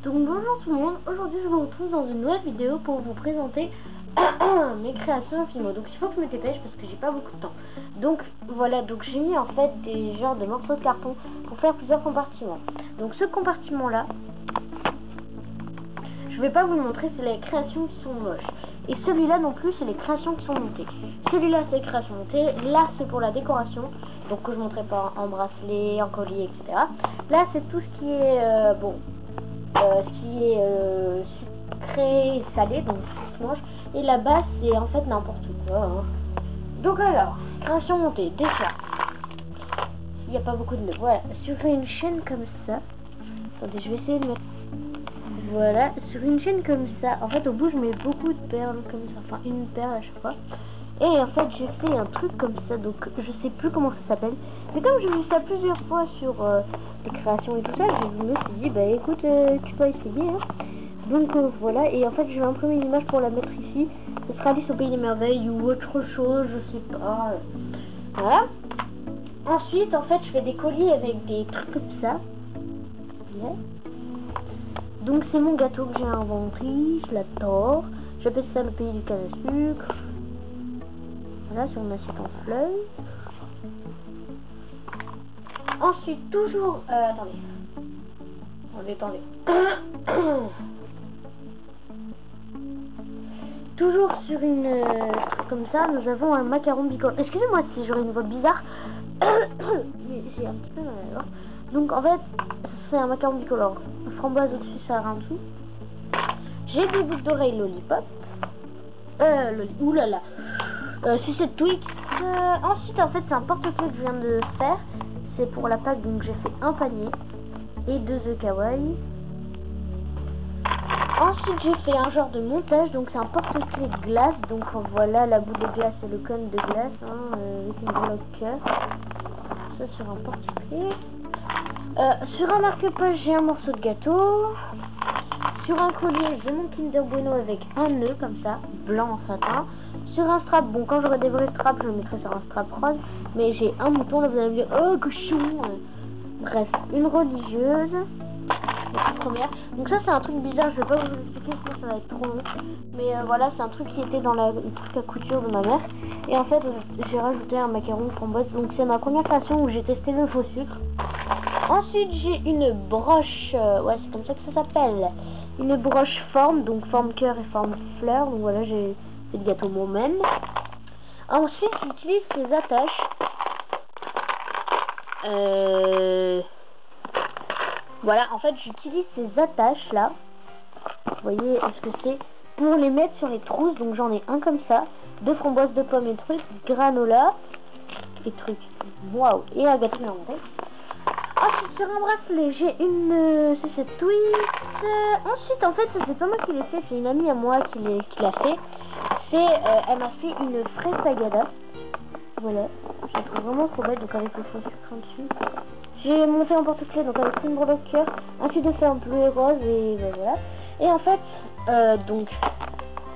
Donc bonjour tout le monde, aujourd'hui je vous retrouve dans une nouvelle vidéo pour vous présenter mes créations Fimo. Donc il faut que je me dépêche parce que j'ai pas beaucoup de temps. Donc voilà, donc j'ai mis en fait des genres de morceaux de carton pour faire plusieurs compartiments. Donc ce compartiment là, je vais pas vous le montrer, c'est les créations qui sont moches. Et celui-là non plus, c'est les créations qui sont montées. Celui-là c'est les créations montées, là c'est pour la décoration, donc que je montrerai pas en bracelet, en collier, etc. Là c'est tout ce qui est ce qui est sucré et salé, donc tout se mange. Et là-bas c'est en fait n'importe quoi. Hein. Donc alors, création montée, déjà. Il n'y a pas beaucoup de nœuds. Voilà, sur une chaîne comme ça. Attendez, je vais essayer de mettre. Voilà, sur une chaîne comme ça, en fait au bout je mets beaucoup de perles comme ça, enfin une perle à chaque fois. Et en fait j'ai fait un truc comme ça, donc je sais plus comment ça s'appelle. Mais comme j'ai vu ça plusieurs fois sur les créations et tout ça, je me suis dit bah écoute tu peux essayer. Hein. Donc voilà, et en fait je vais imprimer une image pour la mettre ici. Ce sera Alice au Pays des Merveilles ou autre chose, je sais pas. Voilà. Ensuite en fait je fais des colliers avec des trucs comme ça. Yeah. Donc c'est mon gâteau que j'ai inventé, je l'adore. J'appelle ça le pays du canne à sucre. Voilà, sur une assiette en fleuille. Ensuite, toujours... attendez. Toujours sur une... comme ça, nous avons un macaron bicolore. Excusez-moi si j'aurais une voix bizarre. Mais j'ai un petit peu mal à la gorge. Donc en fait, c'est un macaron bicolore. Framboise au-dessus, ça a un tout. J'ai des boucles d'oreilles lollipop. Oulala. Sucette Twix. Ensuite, en fait, c'est un porte-clés que je viens de faire. C'est pour la Pâques, donc j'ai fait un panier. Et 2 œufs kawaii. Ensuite, j'ai fait un genre de montage. Donc, c'est un porte-clés glace. Donc, voilà la boule de glace et le cône de glace. Hein, avec une breloque cœur. Ça sur un porte-clés. Sur un marque-page, j'ai un morceau de gâteau. Sur un collier, j'ai mon Kinder Bueno avec un nœud comme ça, blanc en satin. Sur un strap, bon quand j'aurai des vrais straps, je le mettrai sur un strap rose. Mais j'ai un mouton, là vous allez me dire, oh cochon. Bref, une religieuse. La première. Donc ça c'est un truc bizarre, je vais pas vous expliquer sinon ça va être trop long. Mais voilà, c'est un truc qui était dans le truc à couture de ma mère. Et en fait, j'ai rajouté un macaron framboise. Donc c'est ma première création où j'ai testé le faux sucre. Ensuite, j'ai une broche, ouais, c'est comme ça que ça s'appelle. Une broche forme, donc forme cœur et forme fleur. Donc voilà, j'ai fait le gâteau moi-même. Ensuite, j'utilise ces attaches. Voilà, en fait, j'utilise ces attaches là. Vous voyez ce que c'est pour les mettre sur les trousses. Donc j'en ai un comme ça, 2 framboises, 2 pommes et trucs, granola et trucs. Waouh, et un gâteau néerlandais. Ensuite, sur un bracelet, j'ai une sucette Twix. Ensuite, en fait, ça c'est pas moi qui l'ai fait, c'est une amie à moi qui l'a fait. Elle m'a fait une fraise sagada. Voilà, je la trouve vraiment trop belle, donc avec le faux sucre dessus. J'ai monté un porte-clés, donc avec une breloque cœur, un fil de fer bleu et rose, et ben, voilà. Et en fait, donc,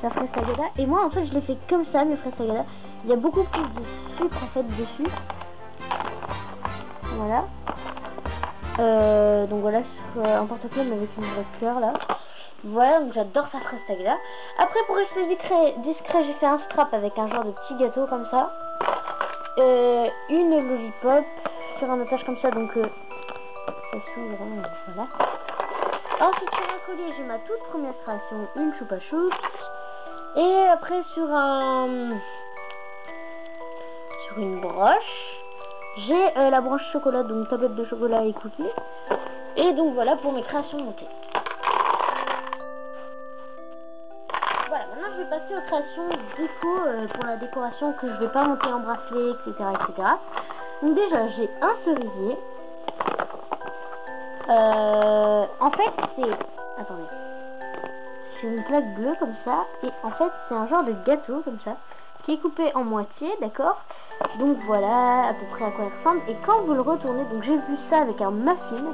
sa fraise sagada. Et moi, en fait, je l'ai fait comme ça, mes fraises sagada. Il y a beaucoup plus de sucre, en fait, dessus. Voilà. Donc voilà, sur un porte-clés mais avec une breloque cœur là. Voilà, donc j'adore sa fraise sagada. Après, pour rester discret, j'ai fait un strap avec un genre de petit gâteau comme ça. Une lollipop sur un attache comme ça, donc ça s'ouvre, voilà. Ensuite, sur un collier, j'ai ma toute première création, une choupa choups. Et après, sur une broche, j'ai la broche chocolat, donc tablette de chocolat et cookies. Et donc voilà pour mes créations montées. Voilà, maintenant je vais passer aux créations déco pour la décoration que je vais pas monter en bracelet, etc. etc. Donc déjà j'ai un cerisier. En fait c'est... Attendez. C'est une plaque bleue comme ça. Et en fait c'est un genre de gâteau comme ça. Qui est coupé en moitié, d'accord. Donc voilà à peu près à quoi il ressemble. Et quand vous le retournez, donc j'ai vu ça avec un muffin.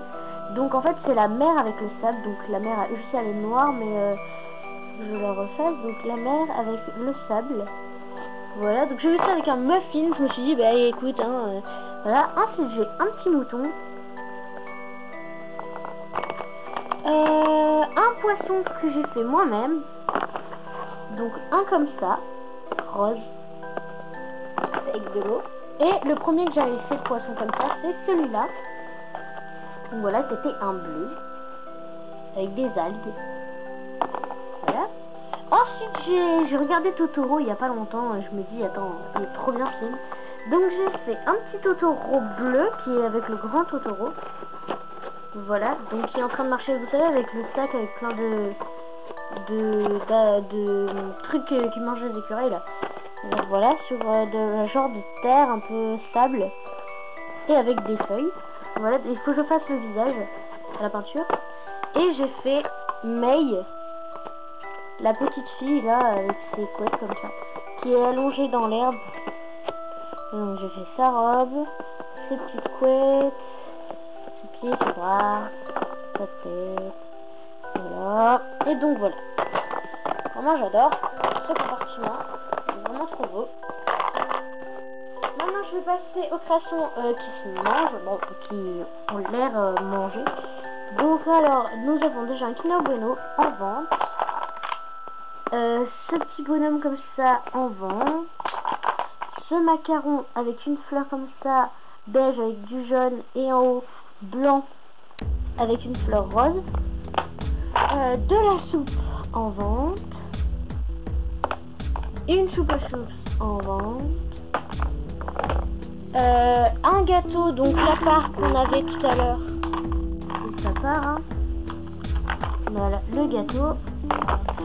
Donc en fait c'est la mer avec le sable. Donc la mer a juste elle est noire mais... je la refasse, donc la mer avec le sable. Voilà, donc j'ai vu ça avec un muffin. Je me suis dit, bah écoute, hein, voilà. Ensuite, j'ai un petit mouton. poissons que j'ai fait moi-même. Donc un comme ça, rose, avec de l'eau. Et le premier que j'avais fait de poisson comme ça, c'est celui-là. Donc voilà, c'était un bleu, avec des algues. Voilà. Ensuite, j'ai regardé Totoro il y a pas longtemps. Je me dis, attends, il est trop bien ce film. Donc j'ai fait un petit Totoro bleu qui est avec le grand Totoro. Voilà, donc il est en train de marcher, vous savez, avec le sac avec plein de trucs qui mangent les écureuils là. Donc voilà, sur de genre de terre un peu sable et avec des feuilles. Voilà, il faut que je fasse le visage à la peinture. Et j'ai fait Mei, la petite fille là avec ses couettes comme ça, qui est allongée dans l'herbe. Donc j'ai fait sa robe, ses petites couettes, ses pieds, ses bras, sa tête. Voilà. Et donc voilà. Vraiment j'adore ce compartiment. C'est vraiment trop beau. Maintenant je vais passer aux créations qui se mangent, bon, qui ont l'air mangées. Donc alors nous avons déjà un Kinder Bueno en vente. Ce petit bonhomme comme ça en vente. Ce macaron avec une fleur comme ça, beige avec du jaune et en haut blanc avec une fleur rose. De la soupe en vente. Une soupe aux choux en vente. Un gâteau, donc la part qu'on avait tout à l'heure. C'est sa part, hein. Voilà, le gâteau.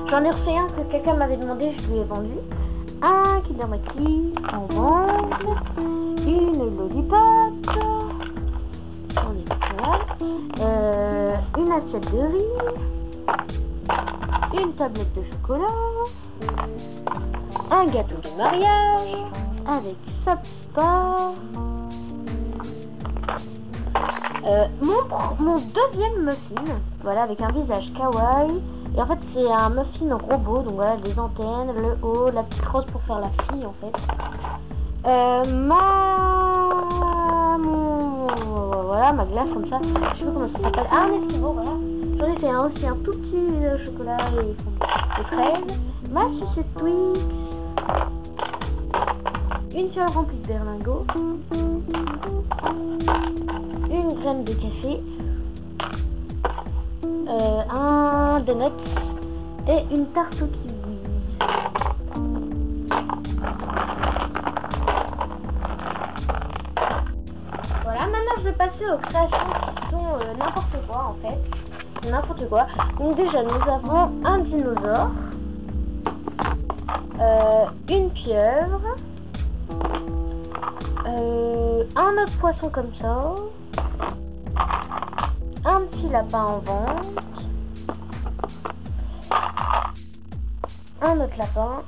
J'en ai refait un que quelqu'un m'avait demandé, je lui ai vendu. Un Kinder Maxi en vente. Une lollipop. On est là. Une assiette de riz. Une tablette de chocolat. Un gâteau de mariage avec sa petite part. Mon deuxième muffin, voilà, avec un visage kawaii. Et en fait c'est un muffin robot, donc voilà, les antennes, le haut, la petite rose pour faire la fille en fait. Voilà, ma glace comme ça, je sais pas comment ça s'appelle. Ah, un escargot, voilà. J'en ai fait aussi un tout petit chocolat et fraise. Ma sucette Twix. Une fiole remplie de berlingot. Une graine de café. Un donut. Et une tarte au kiwi. Voilà, maintenant je vais passer aux créations qui sont n'importe quoi en fait. N'importe quoi. Donc déjà nous avons un dinosaure. Une pieuvre. Un autre poisson comme ça. Un petit lapin en vente. Un autre lapin.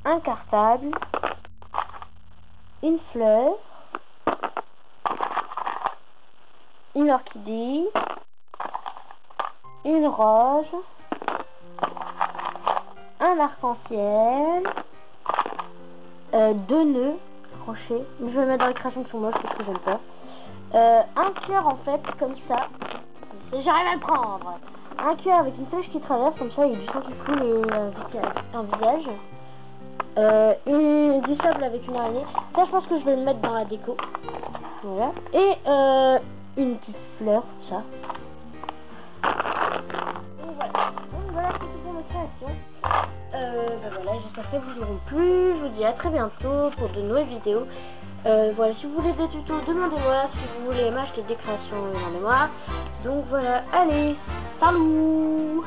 Un cartable. Une fleur. Une orchidée. Une rose. Un arc-en-ciel. 2 nœuds crochets. Je vais le mettre dans les créations qui sont moches parce que j'aime pas. Un cœur en fait comme ça. J'arrive à le prendre. Un cœur avec une flèche qui traverse comme ça, il y a du sang qui coule et un visage. Du sable avec une araignée. Ça je pense que je vais le mettre dans la déco. Voilà. Et une petite fleur, ça. Donc voilà c'est tout pour mes créations. Voilà, j'espère que vous auront plu. Je vous dis à très bientôt pour de nouvelles vidéos. Voilà, si vous voulez des tutos, demandez-moi. Si vous voulez m'acheter des créations, demandez-moi. Donc voilà, allez, salut!